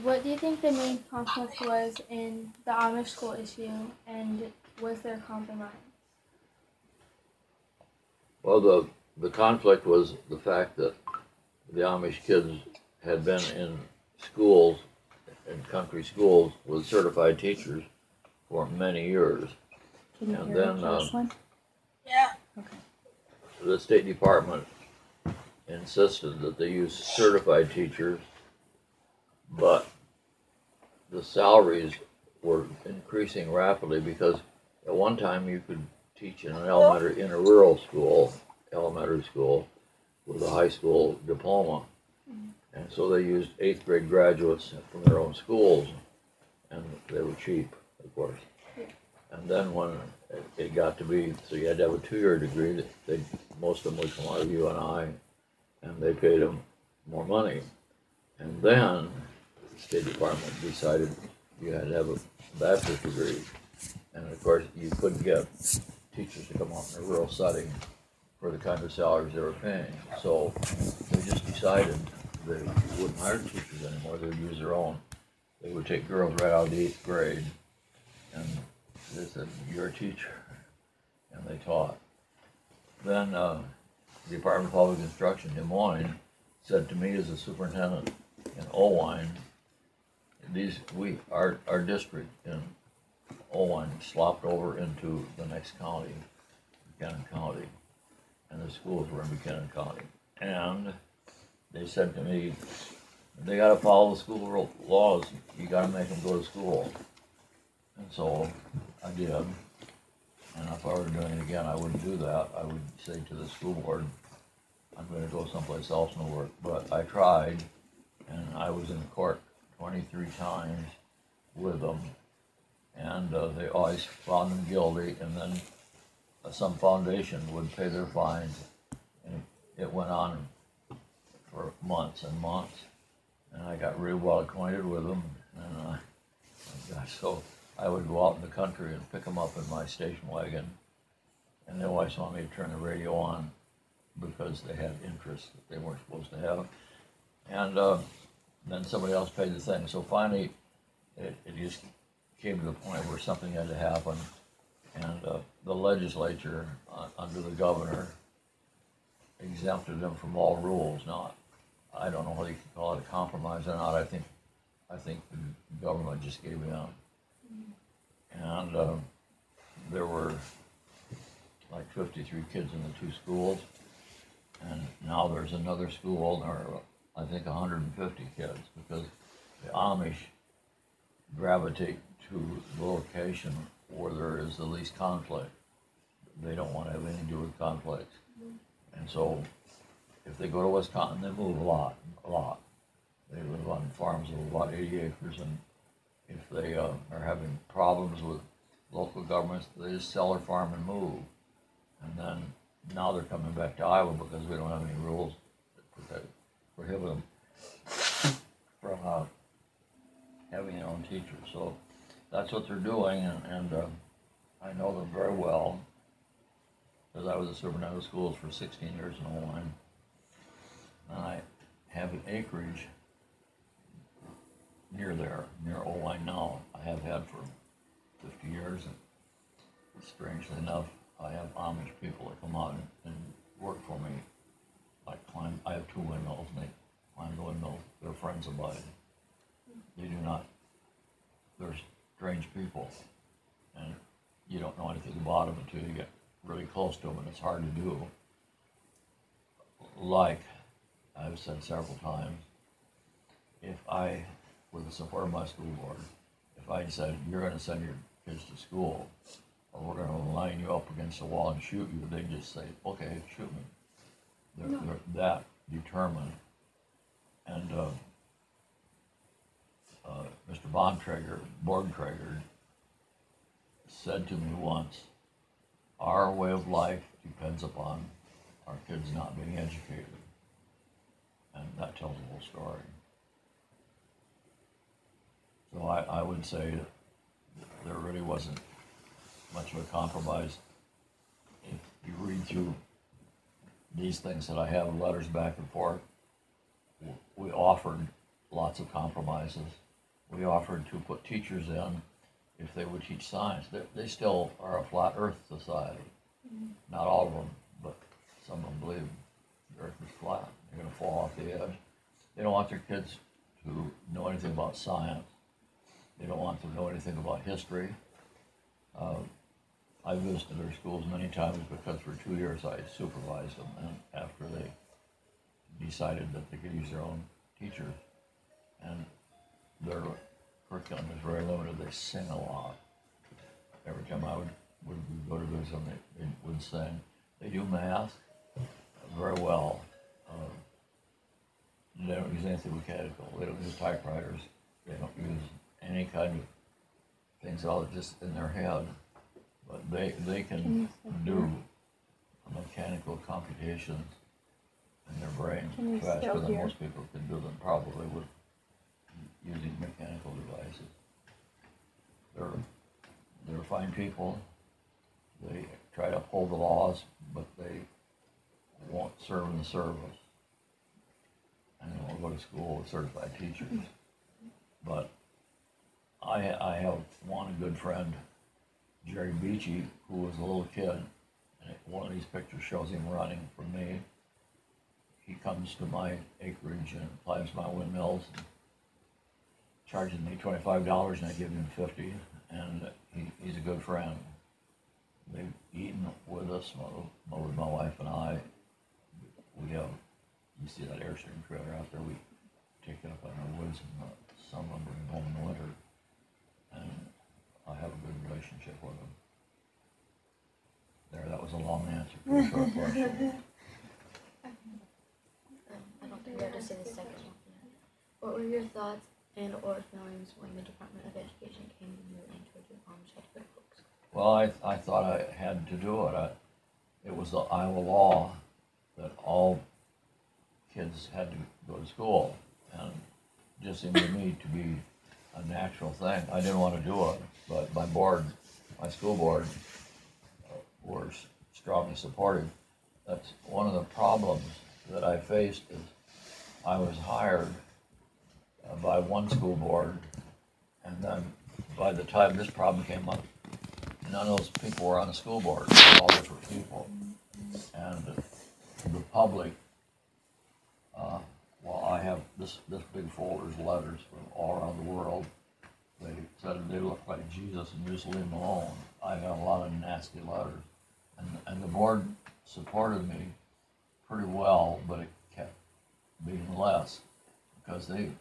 What do you think the main conflict was in the Amish school issue, and was there compromise? Well, the conflict was the fact that the Amish kids had been in schools, in country schools, with certified teachers for many years. Can you And hear then the first one? Yeah. Okay. the State Department insisted that they use certified teachers, but the salaries were increasing rapidly because at one time you could teach in in a rural school, elementary school, with a high school diploma. And so they used eighth grade graduates from their own schools, and they were cheap, of course. And then when it got to be, so you had to have a 2-year degree, most of them would come out of UNI, and they paid them more money. And then the State Department decided you had to have a bachelor's degree. And of course, you couldn't get teachers to come out in a rural setting for the kind of salaries they were paying. So they just decided they wouldn't hire teachers anymore. They would use their own. They would take girls right out of the 8th grade, and they said, "You're a teacher," and they taught. Then the Department of Public Instruction, Des Moines, said to me as a superintendent in Owine, our district in Owine slopped over into the next county, Buchanan County, and the schools were in Buchanan County. And they said to me, they got to follow the school laws. You got to make them go to school. And so I did. And if I were doing it again, I wouldn't do that. I would say to the school board, I'm going to go someplace else and work. But I tried, and I was in court 23 times with them. And they always found them guilty, and then some foundation would pay their fines. And it went on for months and months. And I got really well acquainted with them. And so I would go out in the country and pick them up in my station wagon. And they always wanted me to turn the radio on because they had interests that they weren't supposed to have. And then somebody else paid the thing. So finally, it just came to the point where something had to happen. And the legislature, under the governor, exempted them from all rules. Now, I don't know whether you can call it a compromise or not. I think the government just gave in. And there were like 53 kids in the two schools, and now there's another school, and there are, I think, 150 kids, because the Amish gravitate to the location where there is the least conflict. They don't want to have anything to do with conflicts. And so if they go to Wisconsin, they move a lot. They live on farms of about 80 acres, and if they are having problems with local governments, they just sell their farm and move. And then now they're coming back to Iowa because we don't have any rules that prohibit them from having their own teachers. So that's what they're doing, and I know them very well because I was a superintendent of schools for 16 years in Owine. And I have an acreage near Owine now. I have had for 50 years, and strangely enough, I have Amish people that come out and work for me. I have 2 windmills, and they climb the windmills. They're friends of mine. They do not, they're strange people, and you don't know anything about them until you get really close to them, and it's hard to do. Like I've said several times, if I, with the support of my school board, if I said, you're going to send your kids to school, or we're going to line you up against the wall and shoot you, they'd just say, okay, shoot me. They're that determined. And Mr. Borgtrager, said to me once, our way of life depends upon our kids not being educated. And that tells the whole story. So I would say that there really wasn't much of a compromise. If you read through these things that I have, letters back and forth, we offered lots of compromises. We offered to put teachers in if they would teach science. They still are a flat earth society. Not all of them, but some of them believe the earth is flat. They're going to fall off the edge. They don't want their kids to know anything about science. They don't want to know anything about history. I visited their schools many times because for 2 years I supervised them, and after they decided that they could use their own teachers, and their curriculum is very limited. They sing a lot. Every time I would go to visit them, they would sing. They do math very well. They don't use anything mechanical. They don't use typewriters. They don't use any kind of things all just in their head. But they can do mechanical computations in their brain faster than most people can do them, probably with using mechanical devices. They're fine people. They try to uphold the laws, but they won't serve in the service. And they won't go to school with certified teachers. But I have one good friend, Jerry Beachy, who was a little kid, and one of these pictures shows him running from me. He comes to my acreage and climbs my windmills and charges me $25, and I give him $50, and he's a good friend. They've eaten with us, with my wife and I. We have, you see that Airstream trailer out there, we take it up in our woods in the summer and bring it home in the winter. And I have a good relationship with them. There, that was a long answer to a short question. I don't think I had to say the second one yet. What were your thoughts and or feelings when the Department of Education came to you and told you moms had to go to public school? Well, I thought I had to do it. It was the Iowa law that all kids had to go to school, and it just seemed to me to be a natural thing. I didn't want to do it, but my school board were strongly supportive. That's one of the problems that I faced is I was hired by one school board, and then by the time this problem came up, none of those people were on the school board. All different people, and the public. Well, I have this big folder's letters from all around the world. They said they look like Jesus and you just leave them alone. I got a lot of nasty letters, and the board supported me pretty well, but it kept being less because they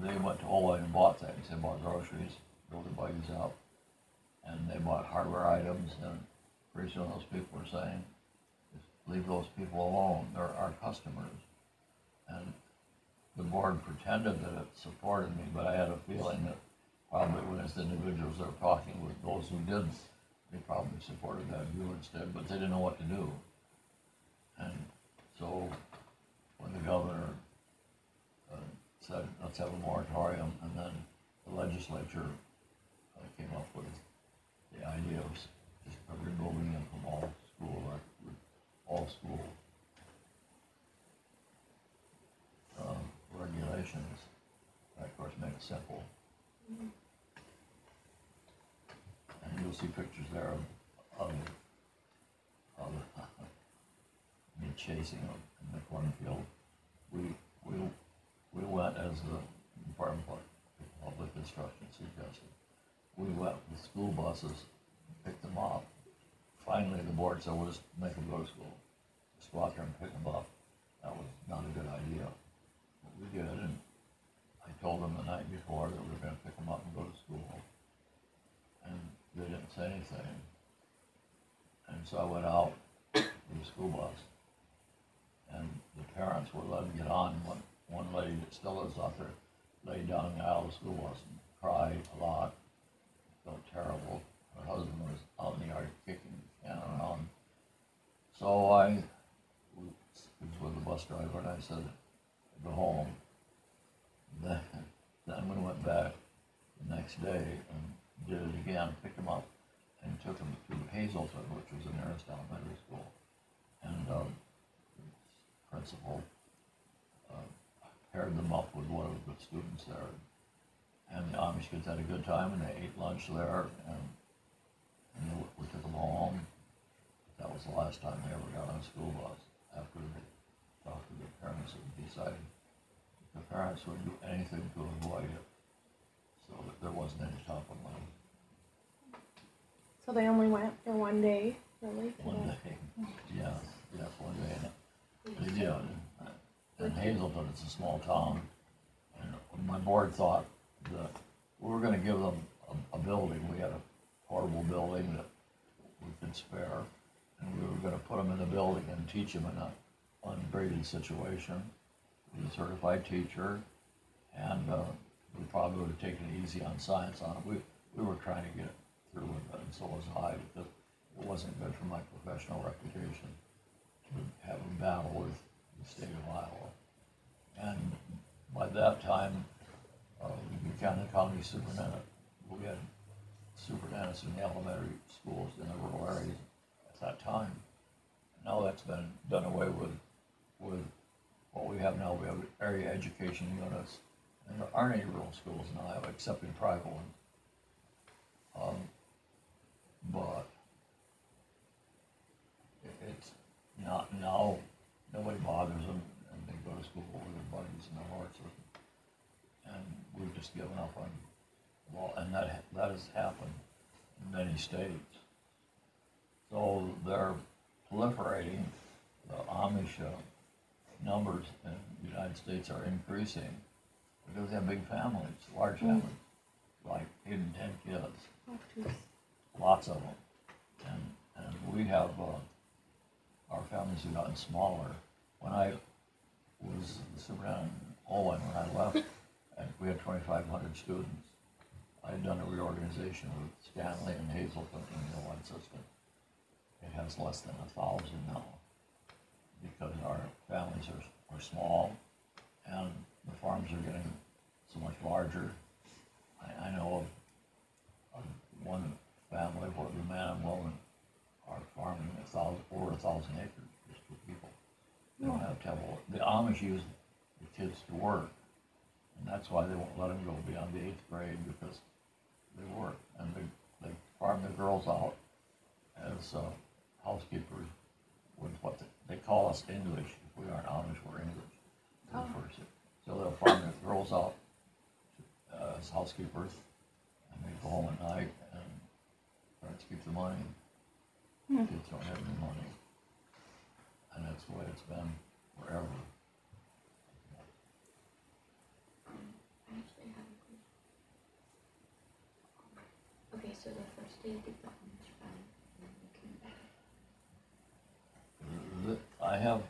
went to Ola and bought things. They bought groceries, built their buggies up, and they bought hardware items. And pretty soon those people were saying, "Just leave those people alone. They're our customers." And the board pretended that it supported me, but I had a feeling that probably when it's the individuals that are talking with those who didn't, they probably supported that view instead, but they didn't know what to do. And so when the governor said, let's have a moratorium, and then the legislature came up with the idea of just removing them from all school regulations. That, of course, made it simple. And you'll see pictures there of me chasing them in the cornfield. We went, as the Department of Public Instruction suggested, we went with school buses, picked them up. Finally, the board said, we'll just make them go to school. Just go out there and pick them up. That was not a good idea. But we did, and I told them the night before that we were going to pick them up and go to school. And they didn't say anything. And so I went out with the school bus. And the parents were letting me get on. One lady that still is out there laid down in the aisle of the school bus and cried a lot. Felt terrible. Her husband was out in the yard kicking the can around. So I was with the bus driver, and I said, go home. Then we went back the next day and did it again, picked them up, and took them to Hazelton, which was the nearest elementary school. And the principal paired them up with one of the students there. And the Amish kids had a good time, and they ate lunch there, and we took them home. That was the last time they ever got on a school bus, after they talked to their parents and decided the parents would do anything to avoid it, so that there wasn't any top of money. So they only went for one day, really? One day, yeah, one day, and they did. In Hazelton, it's a small town, and my board thought that we were gonna give them a building. We had a portable building that we could spare, and we were gonna put them in the building and teach them in an ungraded situation with a certified teacher, and we probably would have taken it easy on science on it. We were trying to get it through with it, and so was I, because it wasn't good for my professional reputation to have a battle with the state of Iowa. And by that time, the Buchanan County superintendent, we had superintendents in the elementary schools in the rural areas at that time. Now that's been done away with what we have now. We have area education units, and there aren't any rural schools in Iowa except in private ones. But it's not now. Nobody bothers them, and they go to school with their buddies and their horses. And we've just given up on law, and that has happened in many states. So they're proliferating. The Amish numbers in the United States are increasing because they have big families, large families, like 8 and 10 kids. Oh, geez. Lots of them, and we have our families have gotten smaller. When I was the superintendent in Owen, when I left, and we had 2,500 students. I had done a reorganization with Stanley and Hazelton in the Owen system. It has less than 1,000 now because our families are small, and the farms are getting so much larger. I know of one family where the man and woman are farming over 1,000 acres, just 2 people. They don't have to have the Amish use the kids to work, and that's why they won't let them go beyond the 8th grade, because they work, and they farm the girls out as housekeepers with what they call us English. If we aren't Amish, we're English. Oh. So they'll farm the girls out as housekeepers, and they go home at night, and parents keep the money. Kids don't have any money, and that's the way it's been forever. I actually have a question. Okay, so the first day you did the Amish farm, and then you came back. I have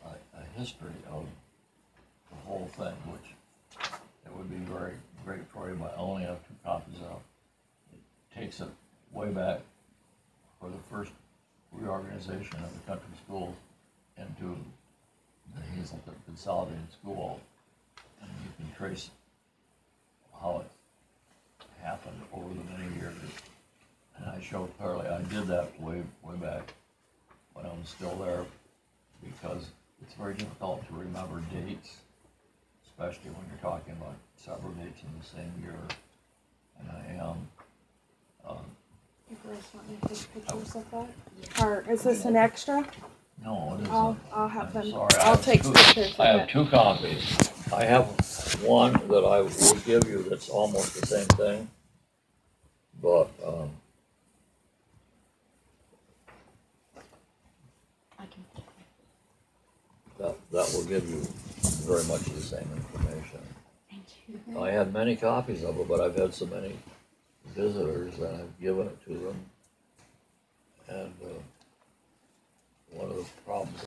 a history of the whole thing, which it would be very great for you, but I only have 2 copies of. It takes it way back for the first reorganization of the country schools into the Hazelton Consolidated School, and you can trace how it happened over the many years. And I show clearly I did that way back when I was still there, because it's very difficult to remember dates, especially when you're talking about several dates in the same year. And I am. You guys want me to take pictures of that? Or is this an extra? No, it isn't. I'll have them. Sorry, I'll take pictures of I have it. 2 copies. I have one that I will give you that's almost the same thing, but I can. that will give you very much the same information. Thank you. I have many copies of it, but I've had so many visitors that I've given it to them, and one of the problems